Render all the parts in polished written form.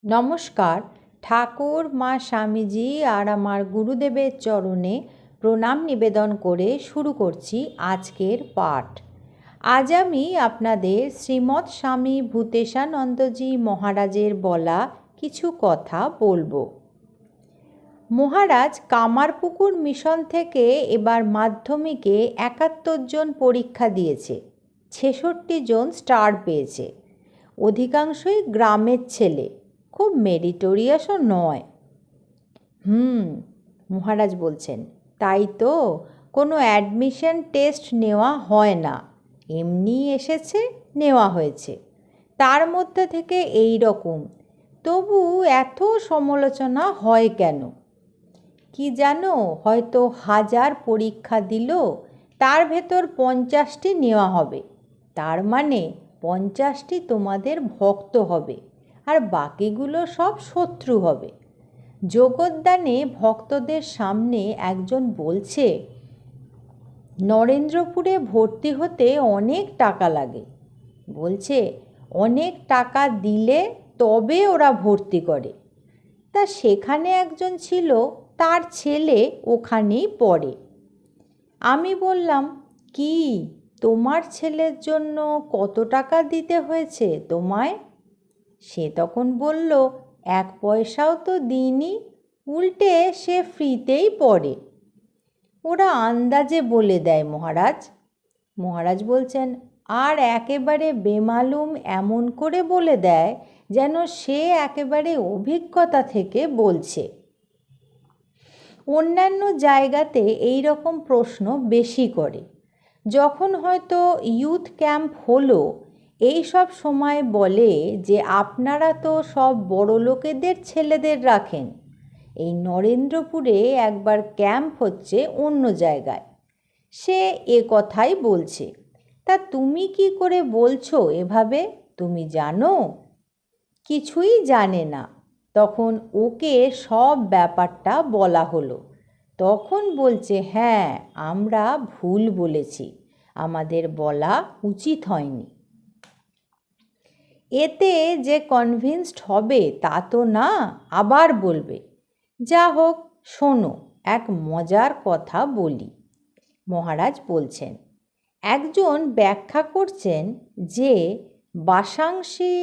নমস্কার। ঠাকুর মা স্বামীজি আর আমার গুরুদেবের চরণে প্রণাম নিবেদন করে শুরু করছি আজকের পাঠ। আজ আমি আপনাদের শ্রীমৎ স্বামী ভূতেশানন্দজি মহারাজের বলা কিছু কথা বলবো। মহারাজ কামারপুকুর মিশন থেকে এবার মাধ্যমিকে ৭১ জন পরীক্ষা দিয়েছে, ৬৬ জন স্টার পেয়েছে। অধিকাংশই গ্রামের ছেলে, খুব মেরিটোরিয়াসও নয়। মহারাজ বলছেন, তাই তো কোনো অ্যাডমিশন টেস্ট নেওয়া হয় না, এমনি এসেছে, নেওয়া হয়েছে। তার মধ্যে থেকে এই রকম, তবু এত সমালোচনা হয় কেন? কি জানো, হয়তো ১০০০ পরীক্ষা দিল, তার ভেতর ৫০টি নেওয়া হবে, তার মানে ৫০টি তোমাদের ভক্ত হবে আর বাকিগুলো সব শত্রু হবে। যোগদানে ভক্তদের সামনে একজন বলছে, নরেন্দ্রপুরে ভর্তি হতে অনেক টাকা লাগে। বলছে অনেক টাকা দিলে তবে ওরা ভর্তি করে। তা সেখানে একজন ছিল, তার ছেলে ওখানেই পড়ে। আমি বললাম, কি তোমার ছেলের জন্য কত টাকা দিতে হয়েছে তোমায়? সে তখন বলল, ১ পয়সাও তো দিইনি, উল্টে সে ফ্রিতেই পড়ে। ওরা আন্দাজে বলে দেয় মহারাজ। মহারাজ বলছেন, আর একেবারে বেমালুম এমন করে বলে দেয় যেন সে একেবারে অভিজ্ঞতা থেকে বলছে। অন্যান্য জায়গাতে এই রকম প্রশ্ন বেশি করে। যখন হয়তো ইয়ুথ ক্যাম্প হলো, এই সব সময় বলে যে আপনারা তো সব বড় লোকেদের ছেলেদের রাখেন, এই নরেন্দ্রপুরে একবার ক্যাম্প হচ্ছে অন্য জায়গায়। সে এ কথাই বলছে। তা তুমি কি করে বলছো এভাবে, তুমি জানো? কিছুই জানে না। তখন ওকে সব ব্যাপারটা বলা হলো। তখন বলছে, হ্যাঁ আমরা ভুল বলেছি, আমাদের বলা উচিত হয়নি। এতে যে কনভিন্সড হবে তা তো না, আবার বলবে। যা হোক, শোনো এক মজার কথা বলি। মহারাজ বলছেন, একজন ব্যাখ্যা করছেন যে বাসাংসি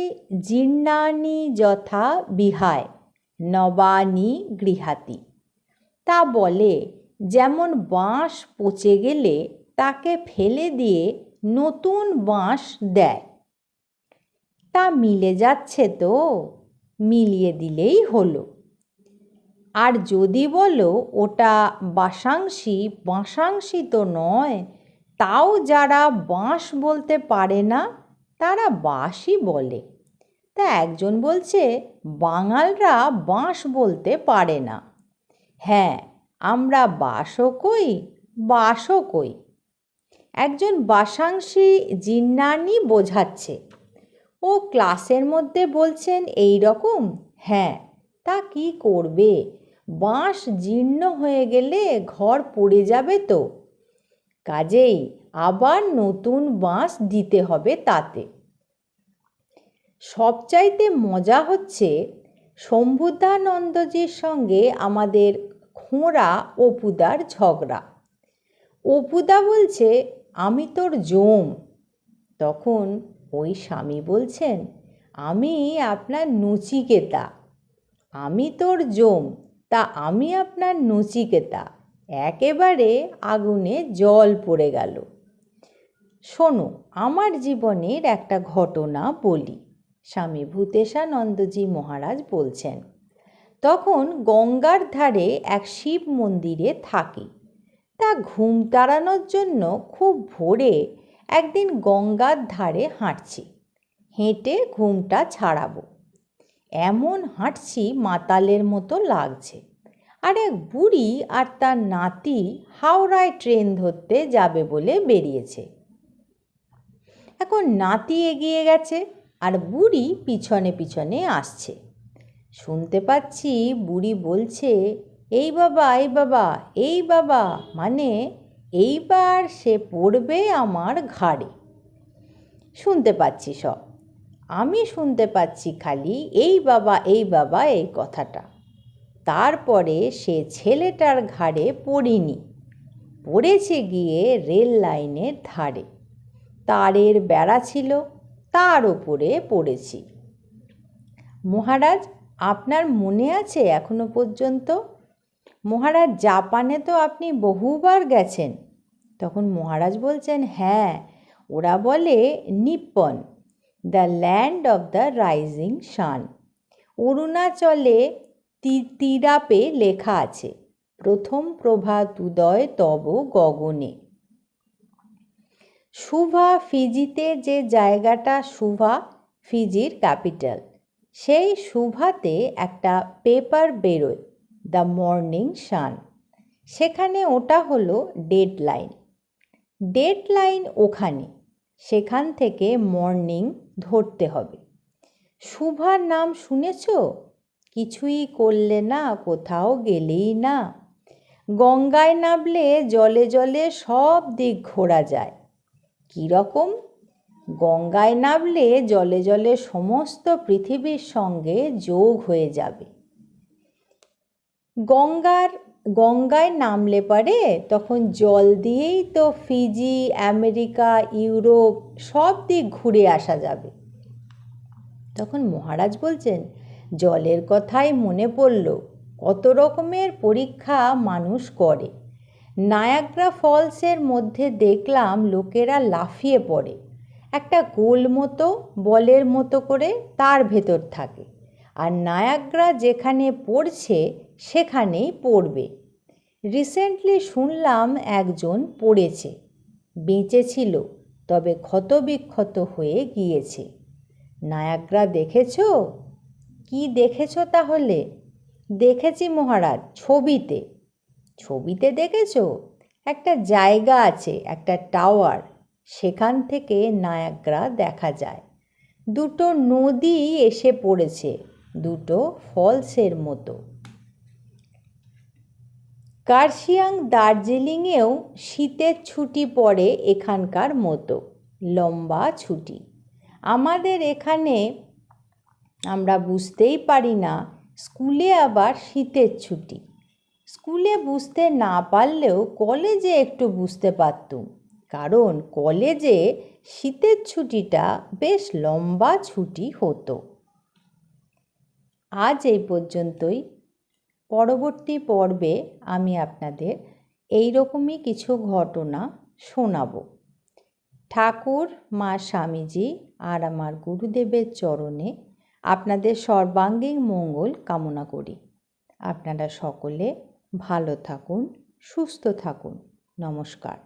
জীর্ণানি যথা বিহায় নবানি গৃহাতি। তা বলে, যেমন বাঁশ পচে গেলে তাকে ফেলে দিয়ে নতুন বাঁশ দেয়। তা মিলে যাচ্ছে তো, মিলিয়ে দিলেই হলো। আর যদি বলো ওটা বাসাংসি, বাসাংসি তো নয়, তাও যারা বাঁশ বলতে পারে না তারা বাঁশই বলে। তা একজন বলছে, বাঙালরা বাঁশ বলতে পারে না। হ্যাঁ, আমরা বাঁশও কই, বাঁশও কই। একজন বাসাংসি জীর্ণানি বোঝাচ্ছে। ও ক্লাসের মধ্যে বলছেন এই রকম। হ্যাঁ, তা কি করবে, বাঁশ জীর্ণ হয়ে গেলে ঘর পড়ে যাবে তো, কাজেই আবার নতুন বাঁশ দিতে হবে তাতে। সবচাইতে মজা হচ্ছে শম্ভুদানন্দজির সঙ্গে আমাদের খোঁড়া অপুদার ঝগড়া। অপুদা বলছে, আমি তোর জম। তখন ওই স্বামী বলছেন, আমি আপনার নচিকেতা। আমি তোর জম, তা আমি আপনার নচিকেতা। একেবারে আগুনে জল পড়ে গেল। শোনো, আমার জীবনের একটা ঘটনা বলি। স্বামী ভূতেশানন্দজি মহারাজ বলছেন, তখন গঙ্গার ধারে এক শিব মন্দিরে থাকি। তা ঘুম তাড়ানোর জন্য খুব ভোরে একদিন গঙ্গার ধারে হাঁটছি। হেঁটে ঘুমটা ছাড়াবো এমন হাঁটছি, মাতালের মতো লাগছে। আর এক বুড়ি আর তার নাতি হাওড়ায় ট্রেন ধরতে যাবে বলে বেরিয়েছে। এখন নাতি এগিয়ে গেছে আর বুড়ি পিছনে পিছনে আসছে। শুনতে পাচ্ছি বুড়ি বলছে, এই বাবা, এই বাবা, এই বাবা, মানে এইবার সে পড়বে আমার ঘাড়ে। শুনতে পাচ্ছি সব। আমি শুনতে পাচ্ছি খালি এই বাবা এই বাবা এই কথাটা। তারপরে সে ছেলেটার ঘাড়ে পড়িনি, পড়েছে গিয়ে রেল লাইনের ধারে। তারের বেড়া ছিল, তার ওপরে পড়েছি। মহারাজ, আপনার মনে আছে এখনো পর্যন্ত? মহারাজ, জাপানে তো আপনি বহুবার গেছেন। তখন মহারাজ বলছেন, হ্যাঁ, ওরা বলে Nippon, the land of the rising sun. অরুণাচলে তিরাপে লেখা আছে, প্রথম প্রভাত উদয় তব গগনে। সুভা, ফিজিতে যে জায়গাটা, সুভা ফিজির ক্যাপিটাল, সেই সুভাতে একটা পেপার বেরোয়, দ্য মর্নিং সান। সেখানে ওটা হলো ডেডলাইন। ডেডলাইন ওখানে, সেখান থেকে মর্নিং ধরতে হবে। সুভার নাম শুনেছ? কিছুই করলে না, কোথাও গেলেই না। গঙ্গায় নামলে জলে জলে সব দিক ঘোরা যায়। কীরকম? গঙ্গায় নামলে জলে জলে সমস্ত পৃথিবীর সঙ্গে যোগ হয়ে যাবে। গঙ্গায় নামলে পারে তখন জল দিয়েই তো ফিজি, আমেরিকা, ইউরোপ সব দিক ঘুরে আসা যাবে। তখন মহারাজ বলছেন, জলের কথাই মনে পড়ল, কত রকমের পরীক্ষা মানুষ করে। নায়াগ্রা ফলসের মধ্যে দেখলাম লোকেরা লাফিয়ে পড়ে, একটা গোল মতো বলের মতো করে তার ভেতর থাকে, আর নায়াগ্রা যেখানে পড়ছে সেখানেই পড়বে। রিসেন্টলি শুনলাম একজন পড়েছে, বেঁচেছিল, তবে ক্ষতবিক্ষত হয়ে গিয়েছে। নায়াগ্রা দেখেছ? কি দেখেছ তাহলে? দেখেছি মহারাজ, ছবিতে। ছবিতে দেখেছ? একটা জায়গা আছে, একটা টাওয়ার, সেখান থেকে নায়াগ্রা দেখা যায়। দুটো নদী এসে পড়েছে, দুটো ফলসের মতো। কার্শিয়াং, দার্জিলিংয়েও শীতের ছুটি পড়ে এখানকার মতো, লম্বা ছুটি। আমাদের এখানে আমরা বুঝতেই পারি না স্কুলে আবার শীতের ছুটি। স্কুলে বুঝতে না পারলেও কলেজে একটু বুঝতে পারতুম, কারণ কলেজে শীতের ছুটিটা বেশ লম্বা ছুটি হতো। আজ এই পর্যন্তই। পরবর্তী পর্বে আমি আপনাদের এই রকমই কিছু ঘটনা শোনাব। ঠাকুর, মা স্বামীজি আর আমার গুরুদেবের চরণে আপনাদের সর্বাঙ্গীন মঙ্গল কামনা করি। আপনারা সকলে ভালো থাকুন, সুস্থ থাকুন। নমস্কার।